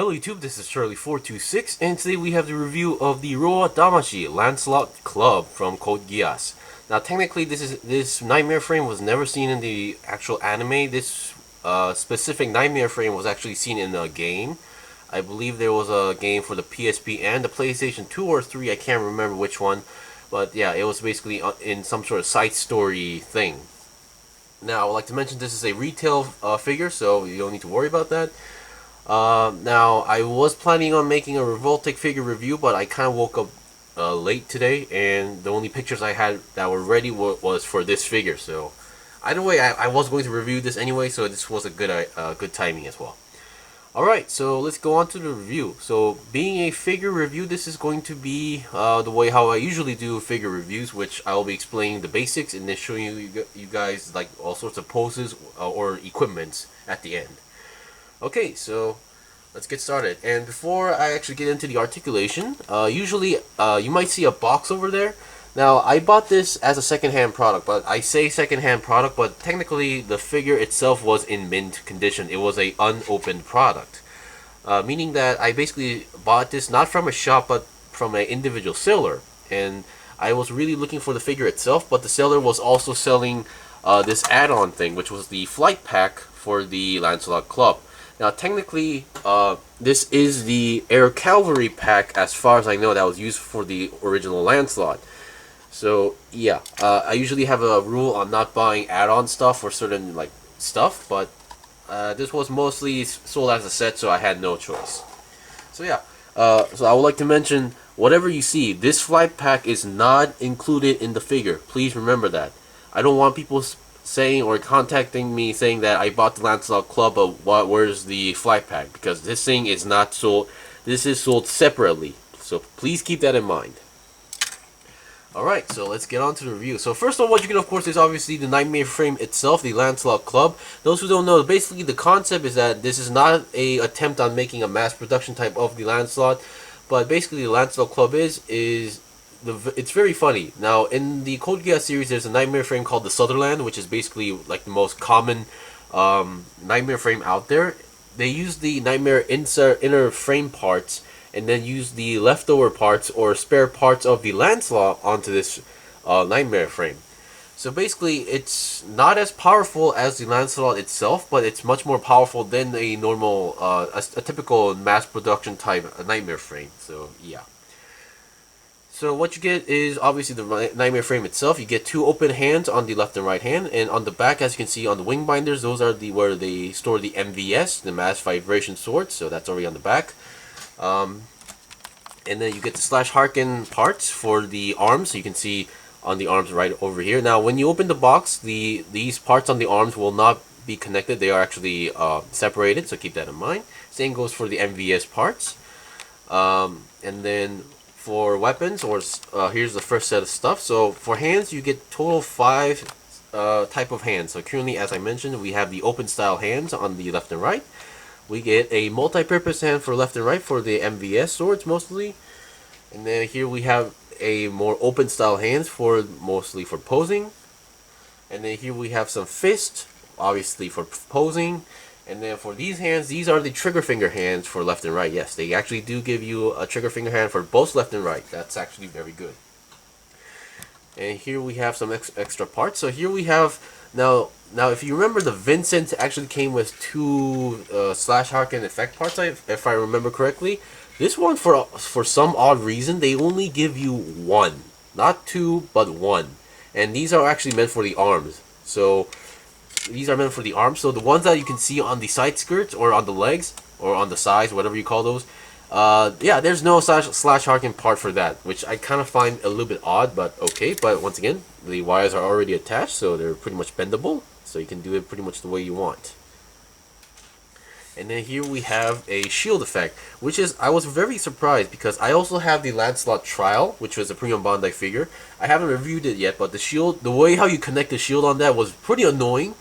Hello YouTube, this is Charlie426, and today we have the review of the Damashii Lancelot Club from Code Geass. Now technically this nightmare frame was never seen in the actual anime. This specific nightmare frame was actually seen in a game. I believe there was a game for the PSP and the PlayStation 2 or 3, I can't remember which one. But yeah, it was basically in some sort of side story thing. Now I would like to mention this is a retail figure, so you don't need to worry about that. Now, I was planning on making a Revoltic figure review, but I kind of woke up late today, and the only pictures I had that were ready was for this figure. So, either way, I was going to review this anyway, so this was a good timing as well. Alright, so let's go on to the review. So, being a figure review, this is going to be the way how I usually do figure reviews, which I will be explaining the basics and then showing you guys like all sorts of poses or equipments at the end. Okay, so let's get started. And before I actually get into the articulation, usually you might see a box over there. Now, I bought this as a second-hand product, but I say second-hand product, but technically the figure itself was in mint condition. It was a unopened product, meaning that I basically bought this not from a shop, but from an individual seller. And I was really looking for the figure itself, but the seller was also selling this add-on thing, which was the flight pack for the Lancelot Club. Now, technically, this is the Air Cavalry pack, as far as I know, that was used for the original Lancelot. So, yeah, I usually have a rule on not buying add-on stuff for certain, like, stuff, but this was mostly sold as a set, so I had no choice. So, yeah, so I would like to mention, whatever you see, this flight pack is not included in the figure. Please remember that. I don't want people saying or contacting me saying that I bought the Lancelot Club, but where's the flight pack? Because this thing is not sold. This is sold separately, so please keep that in mind. Alright, so let's get on to the review. So first of all, what you get, of course, is obviously the nightmare frame itself, the Lancelot Club. Those who don't know, basically the concept is that this is not a attempt on making a mass production type of the Lancelot, but basically the Lancelot Club is it's very funny. Now, in the Code Geass series, there's a nightmare frame called the Sutherland, which is basically like the most common nightmare frame out there. They use the nightmare inner frame parts and then use the leftover parts or spare parts of the Lancelot onto this nightmare frame. So basically, it's not as powerful as the Lancelot itself, but it's much more powerful than a normal, a typical mass production type nightmare frame. So yeah. So what you get is obviously the nightmare frame itself. You get two open hands on the left and right hand, and on the back, as you can see on the wing binders, those are where they store the MVS, the mass vibration sword. So that's already on the back. And then you get the slash harken parts for the arms. So you can see on the arms right over here. Now, when you open the box, these parts on the arms will not be connected. They are actually separated. So keep that in mind. Same goes for the MVS parts. And then for weapons, or here's the first set of stuff. So for hands, you get total 5 type of hands. So currently, as I mentioned, we have the open style hands on the left and right. We get a multi-purpose hand for left and right for the MVS swords mostly. And then here we have a more open style hands for mostly for posing. And then here we have some fist, obviously for posing. And then for these hands, these are the trigger finger hands for left and right. Yes, they actually do give you a trigger finger hand for both left and right. That's actually very good. And here we have some extra parts. So here we have, now if you remember, the Vincent actually came with 2 slash harken effect parts, if I remember correctly. This one, for some odd reason, they only give you 1. Not 2, but 1. And these are actually meant for the arms. So these are meant for the arms. So the ones that you can see on the side skirts or on the legs or on the sides, whatever you call those, yeah, there's no slash harken part for that, which I kind of find a little bit odd, but okay. But once again, the wires are already attached, so they're pretty much bendable, so you can do it pretty much the way you want. And then here we have a shield effect, which is, I was very surprised because I also have the Lancelot Trial, which was a premium Bandai figure. I haven't reviewed it yet, but the shield, the way how you connect the shield on that was pretty annoying.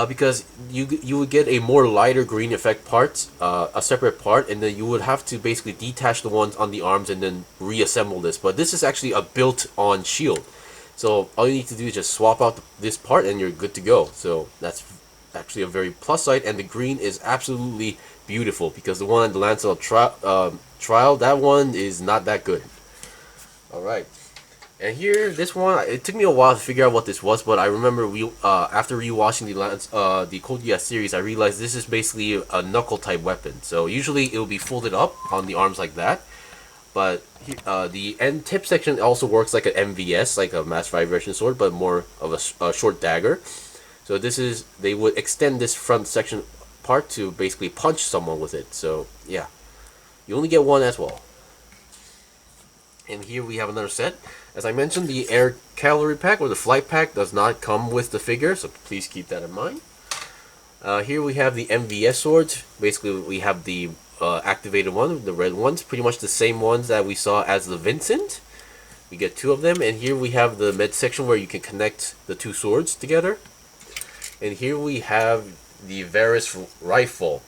Because you would get a more lighter green effect part, a separate part, and then you would have to basically detach the ones on the arms and then reassemble this. But this is actually a built-on shield, so all you need to do is just swap out this part and you're good to go. So that's actually a very plus side, and the green is absolutely beautiful, because the one at the Lancelot trial, that one is not that good. Alright. And here, this one, it took me a while to figure out what this was, but I remember after rewatching the Code Geass series, I realized this is basically a knuckle type weapon. So usually it will be folded up on the arms like that, but the end tip section also works like an MVS, like a Mass Vibration Sword, but more of a short dagger. So they would extend this front section part to basically punch someone with it. So yeah, you only get one as well. And here we have another set. As I mentioned, the Air Cavalry Pack or the Flight Pack does not come with the figure, so please keep that in mind. Here we have the MVS swords. Basically, we have the activated one, the red ones, pretty much the same ones that we saw as the Vincent. We get 2 of them, and here we have the med section where you can connect the 2 swords together. And here we have the Varus rifle.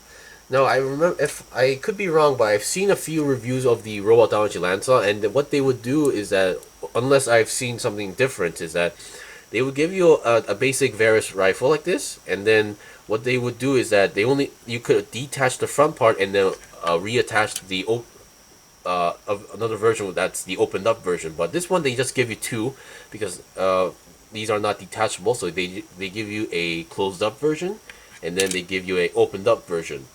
Now, I remember, if I could be wrong, but I've seen a few reviews of the Robot Damashii Lancelot, and what they would do is that, unless I've seen something different, is that they would give you a basic Varus rifle like this, and then what they would do is that you could detach the front part and then reattach the of another version that's the opened up version. But this one they just give you 2 because these are not detachable, so they give you a closed up version, and then they give you a opened up version.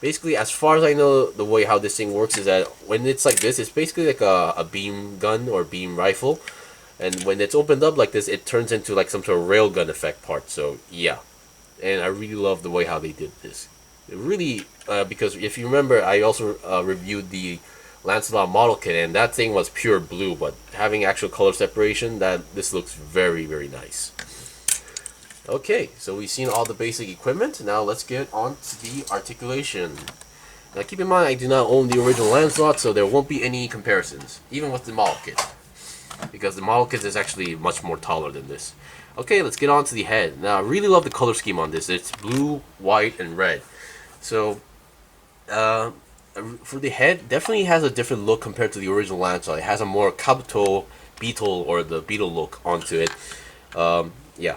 Basically, as far as I know, the way how this thing works is that when it's like this, it's basically like a beam gun or beam rifle. And when it's opened up like this, it turns into like some sort of railgun effect part. So, yeah. And I really love the way how they did this. It really, because if you remember, I also reviewed the Lancelot model kit, and that thing was pure blue. But having actual color separation, this looks very, very nice. Okay, so we've seen all the basic equipment. Now let's get on to the articulation. Now keep in mind, I do not own the original Lancelot, so there won't be any comparisons, even with the model kit, because the model kit is actually much more taller than this. Okay, let's get on to the head. Now I really love the color scheme on this. It's blue, white, and red. So for the head, definitely has a different look compared to the original Lancelot. It has a more Kabuto beetle or the beetle look onto it. Yeah.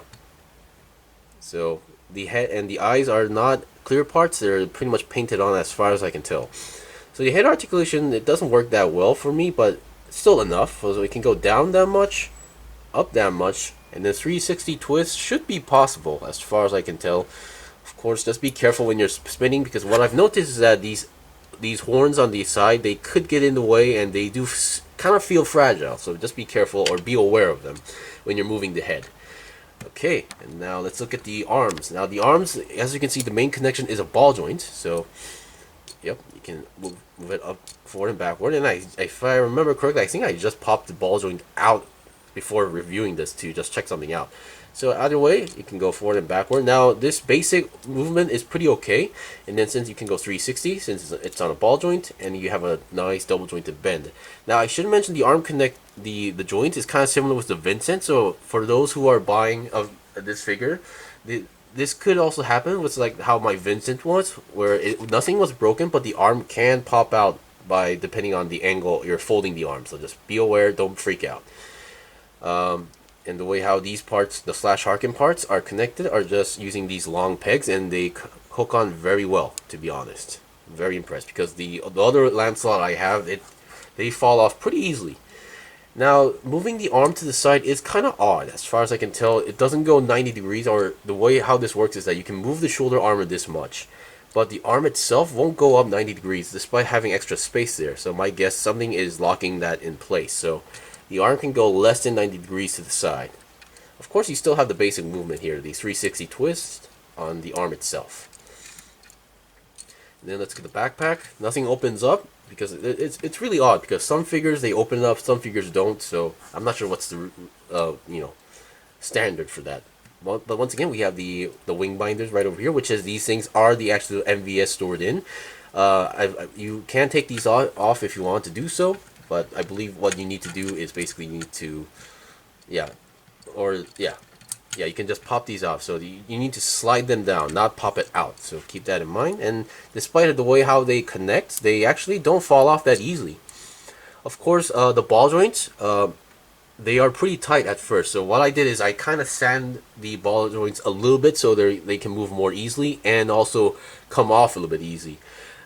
So the head and the eyes are not clear parts, they're pretty much painted on as far as I can tell. So the head articulation, it doesn't work that well for me, but still enough. So it can go down that much, up that much, and the 360 twist should be possible as far as I can tell. Of course, just be careful when you're spinning, because what I've noticed is that these horns on the side, they could get in the way, and they do kind of feel fragile. So just be careful or be aware of them when you're moving the head. Okay, and now let's look at the arms. Now the arms, as you can see, the main connection is a ball joint. So, yep, you can move it up, forward, and backward. And if I remember correctly, I think I just popped the ball joint out before reviewing this to just check something out. So either way, you can go forward and backward. Now this basic movement is pretty okay, and then since you can go 360, since it's on a ball joint, and you have a nice double jointed bend. Now I should mention the arm connect, the joint is kind of similar with the Vincent. So for those who are buying of this figure, this could also happen with like how my Vincent was, where nothing was broken, but the arm can pop out by depending on the angle you're folding the arm. So just be aware, don't freak out. And the way how these parts, the slash Harkin parts, are connected are just using these long pegs, and they hook on very well, to be honest. Very impressed, because the other Lancelot I have, they fall off pretty easily. Now, moving the arm to the side is kind of odd, as far as I can tell. It doesn't go 90 degrees, or the way how this works is that you can move the shoulder armor this much, but the arm itself won't go up 90 degrees, despite having extra space there. So my guess, something is locking that in place. So the arm can go less than 90 degrees to the side. Of course, you still have the basic movement here, the 360 twist on the arm itself. And then let's get the backpack. Nothing opens up, because it's really odd, because some figures they open up, some figures don't. So I'm not sure what's the standard for that. But once again, we have the wing binders right over here, which is these things are the actual MVS stored in. You can take these off if you want to do so. But I believe what you need to do is basically you need to, you can just pop these off. So you need to slide them down, not pop it out. So keep that in mind. And despite the way how they connect, they actually don't fall off that easily. Of course, the ball joints, they are pretty tight at first. So what I did is I kind of sand the ball joints a little bit so they can move more easily and also come off a little bit easy.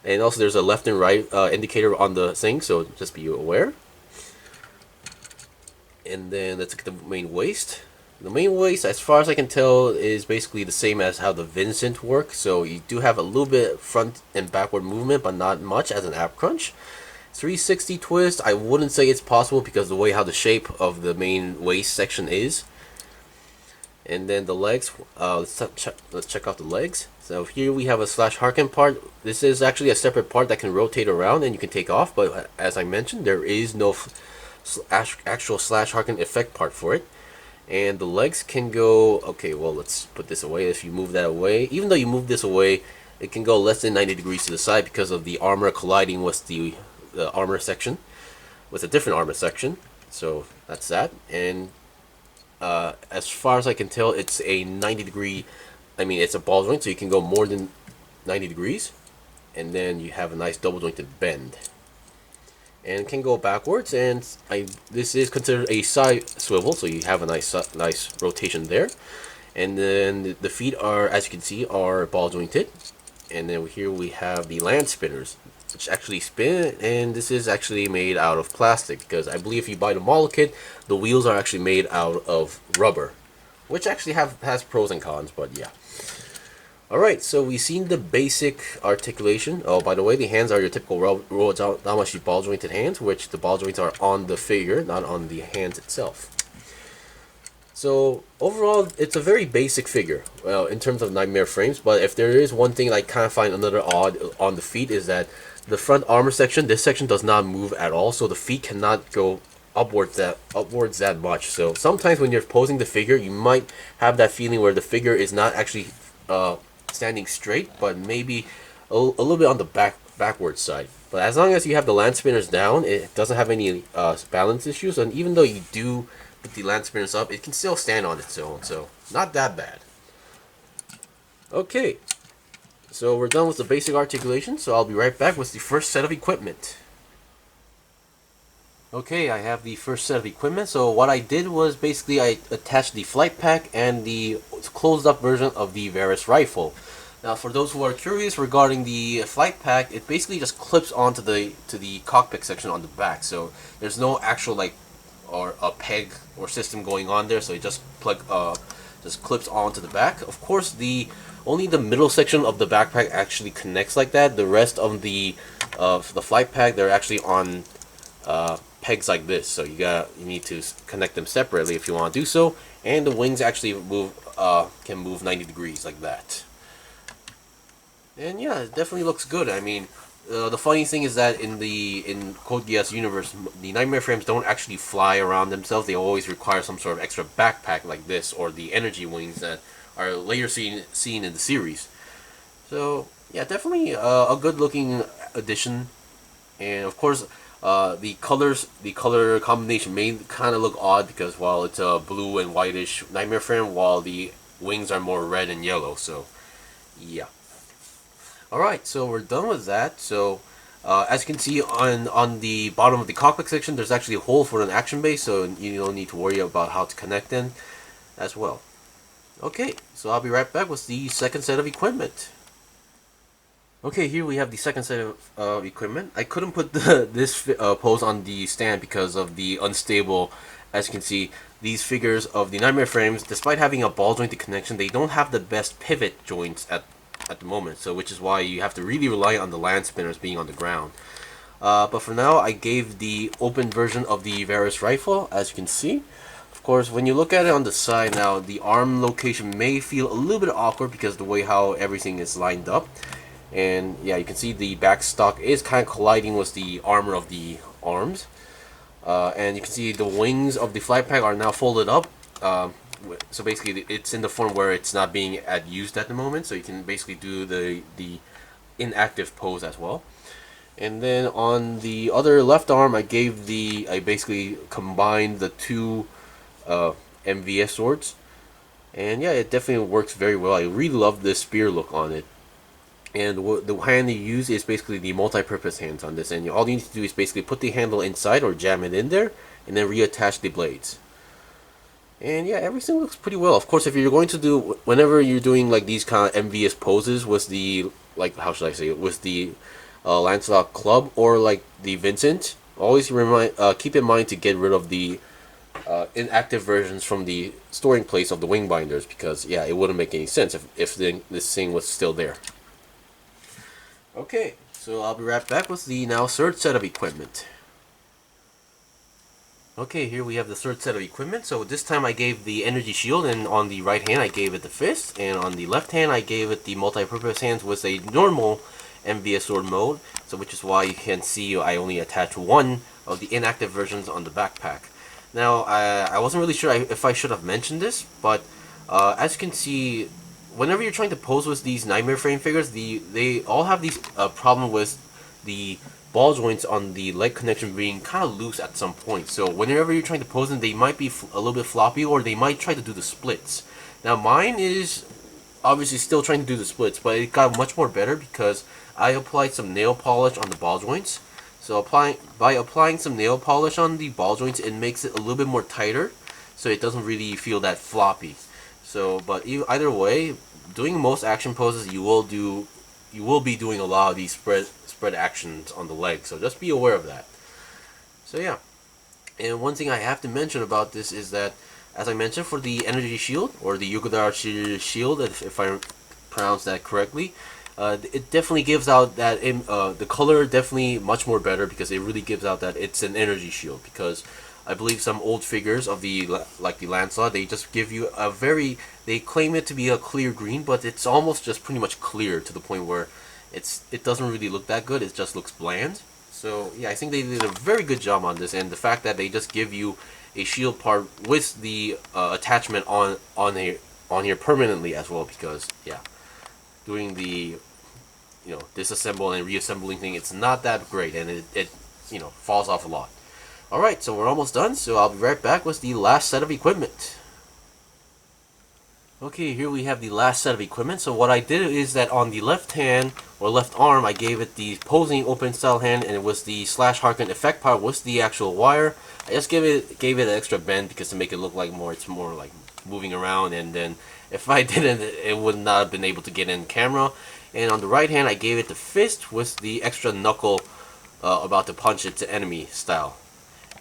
And also there's a left and right indicator on the thing, so just be aware. And then let's look at the main waist. The main waist, as far as I can tell, is basically the same as how the Vincent work. So you do have a little bit front and backward movement, but not much as an ab crunch. 360 twist, I wouldn't say it's possible because the way how the shape of the main waist section is. And then the legs, let's check out the legs. So here we have a slash harken part. This is actually a separate part that can rotate around and you can take off, but as I mentioned, there is no actual slash harken effect part for it. And the legs can go, okay, well, let's put this away. If you move that away, even though you move this away, it can go less than 90 degrees to the side because of the armor colliding with the armor section, with a different armor section. So that's that. And as far as I can tell, it's a 90 degree, it's a ball joint, so you can go more than 90 degrees. And then you have a nice double jointed bend. And can go backwards, and this is considered a side swivel, so you have a nice rotation there. And then the feet are, as you can see, are ball jointed. And then here we have the land spinners, which actually spin, and this is actually made out of plastic, because I believe if you buy the model kit, the wheels are actually made out of rubber, which actually has pros and cons, but yeah. Alright, so we've seen the basic articulation. Oh, by the way, the hands are your typical Roa Damashii ball jointed hands, which the ball joints are on the figure, not on the hands itself. So overall, it's a very basic figure, well, in terms of Nightmare frames. But if there is one thing I kind of find another odd on the feet is that the front armor section, this section does not move at all, so the feet cannot go upwards that much. So sometimes when you're posing the figure, you might have that feeling where the figure is not actually standing straight, but maybe a little bit on the backward side. But as long as you have the land spinners down, it doesn't have any balance issues. And even though you do put the land spinners up, it can still stand on its own, so not that bad. Okay, so we're done with the basic articulation, so I'll be right back with the first set of equipment. Okay, I have the first set of equipment. So what I did was basically I attached the flight pack and the closed up version of the Varus rifle. Now for those who are curious regarding the flight pack, it basically just clips onto the cockpit section on the back. So there's no actual or a peg or system going on there, so it just just clips onto the back. Of course, only the middle section of the backpack actually connects like that. The rest of the flight pack, they're actually on pegs like this, so you need to connect them separately if you want to do so. And the wings actually can move 90 degrees like that. And yeah, it definitely looks good. The funny thing is that in Code Geass universe, the Nightmare frames don't actually fly around themselves. They always require some sort of extra backpack like this, or the energy wings that are later seen in the series. So yeah, definitely a good looking addition. And of course, the color combination may kind of look odd because while it's a blue and whitish Nightmare frame, while the wings are more red and yellow. So yeah. Alright, so we're done with that. So as you can see on the bottom of the cockpit section, there's actually a hole for an action base, so you don't need to worry about how to connect them as well. Okay, so I'll be right back with the second set of equipment. Okay, here we have the second set of equipment. I couldn't put this pose on the stand because of the unstable. As you can see, these figures of the Nightmare frames, despite having a ball jointed connection, they don't have the best pivot joints at the moment, so which is why you have to really rely on the land spinners being on the ground. But for now, I gave the open version of the Varus rifle, as you can see. Of course, when you look at it on the side now, the arm location may feel a little bit awkward because of the way how everything is lined up. And yeah, you can see the back stock is kind of colliding with the armor of the arms. And you can see the wings of the flight pack are now folded up. So basically, it's in the form where it's not being used at the moment. So you can basically do the inactive pose as well. And then on the other left arm, I basically combined the two MVS swords. And yeah, it definitely works very well. I really love this spear look on it. And the hand you use is basically the multi-purpose hands on this, and all you need to do is basically put the handle inside or jam it in there, and then reattach the blades. And yeah, everything looks pretty well. Of course, if you're going to do, whenever you're doing like these kind of MVS poses with the, how should I say it, with the Lancelot Club or like the Vincent, always keep in mind to get rid of the inactive versions from the storing place of the wing binders, because yeah, it wouldn't make any sense if this thing was still there. Okay, so I'll be right back with the now third set of equipment. Okay, here we have the third set of equipment. So this time I gave the energy shield, and on the right hand I gave it the fist, and on the left hand I gave it the multi-purpose hands with a normal MVS sword mode. So which is why you can see I only attached one of the inactive versions on the backpack. Now I wasn't really sure if I should have mentioned this, but as you can see, whenever you're trying to pose with these Nightmare Frame figures, they all have these problem with the ball joints on the leg connection being kind of loose at some point. So whenever you're trying to pose them, they might be a little bit floppy, or they might try to do the splits. Now mine is obviously still trying to do the splits, but it got much more better because I applied some nail polish on the ball joints. So by applying some nail polish on the ball joints, it makes it a little bit more tighter, so it doesn't really feel that floppy. So, but either way, doing most action poses, you will be doing a lot of these spread actions on the leg, so just be aware of that. So yeah, and one thing I have to mention about this is that, as I mentioned, for the energy shield, or the Yugudarashi shield, if I pronounce that correctly, it definitely gives out that the color definitely much more better, because it really gives out that it's an energy shield. Because I believe some old figures of the Lancelot, they just give you they claim it to be a clear green, but it's almost just pretty much clear to the point where it doesn't really look that good. It just looks bland. So yeah, I think they did a very good job on this, and the fact that they just give you a shield part with the attachment on here permanently as well, because yeah, doing the disassemble and reassembling thing, it's not that great, and it falls off a lot. Alright, so we're almost done, so I'll be right back with the last set of equipment. Okay, here we have the last set of equipment. So what I did is that on the left hand, or left arm, I gave it the posing open style hand, and it was the slash harken effect part with the actual wire. I just gave it an extra bend because to make it look like it's more like moving around, and then if I didn't, it would not have been able to get in camera. And on the right hand, I gave it the fist with the extra knuckle about to punch its enemy style.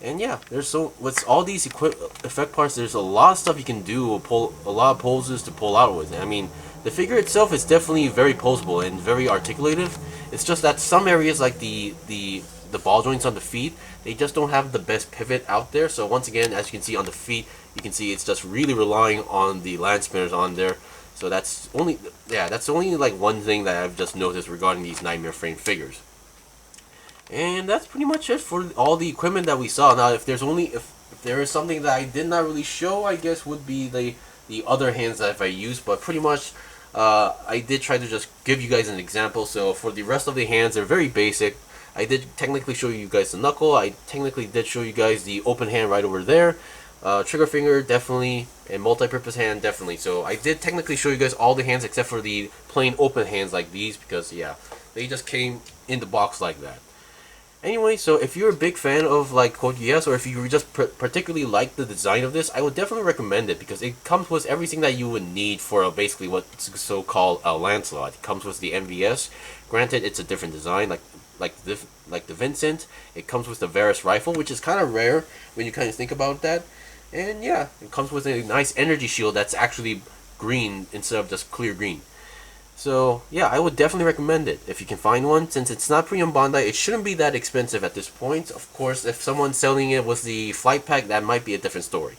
And yeah, with all these effect parts, there's a lot of stuff you can do, a lot of poses to pull out with it. I mean, the figure itself is definitely very poseable and very articulative. It's just that some areas, like the ball joints on the feet, they just don't have the best pivot out there. So once again, as you can see on the feet, you can see it's just really relying on the land spinners on there. So that's only like one thing that I've just noticed regarding these Nightmare Frame figures. And that's pretty much it for all the equipment that we saw. Now, if there is something that I did not really show, I guess would be the other hands that I used. But pretty much, I did try to just give you guys an example. So for the rest of the hands, they're very basic. I did technically show you guys the knuckle. I technically did show you guys the open hand right over there. Trigger finger, definitely. And multi-purpose hand, definitely. So I did technically show you guys all the hands except for the plain open hands like these. Because, yeah, they just came in the box like that. Anyway, so if you're a big fan of like Code Geass, or if you just particularly like the design of this, I would definitely recommend it, because it comes with everything that you would need for basically what's so-called a Lancelot. It comes with the MVS. Granted, it's a different design, like the Vincent. It comes with the Varus rifle, which is kind of rare when you kind of think about that. And yeah, it comes with a nice energy shield that's actually green instead of just clear green. So yeah, I would definitely recommend it if you can find one. Since it's not pre-owned Bandai, it shouldn't be that expensive at this point. Of course, if someone's selling it with the flight pack, that might be a different story.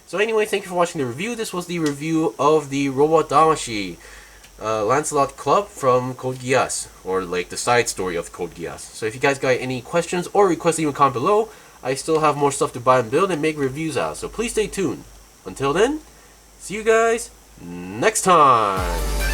So anyway, thank you for watching the review. This was the review of the Robot Damashii Lancelot Club from Code Geass, or like the side story of Code Geass. So if you guys got any questions or requests, leave a comment below. I still have more stuff to buy and build and make reviews out, so please stay tuned. Until then, see you guys next time!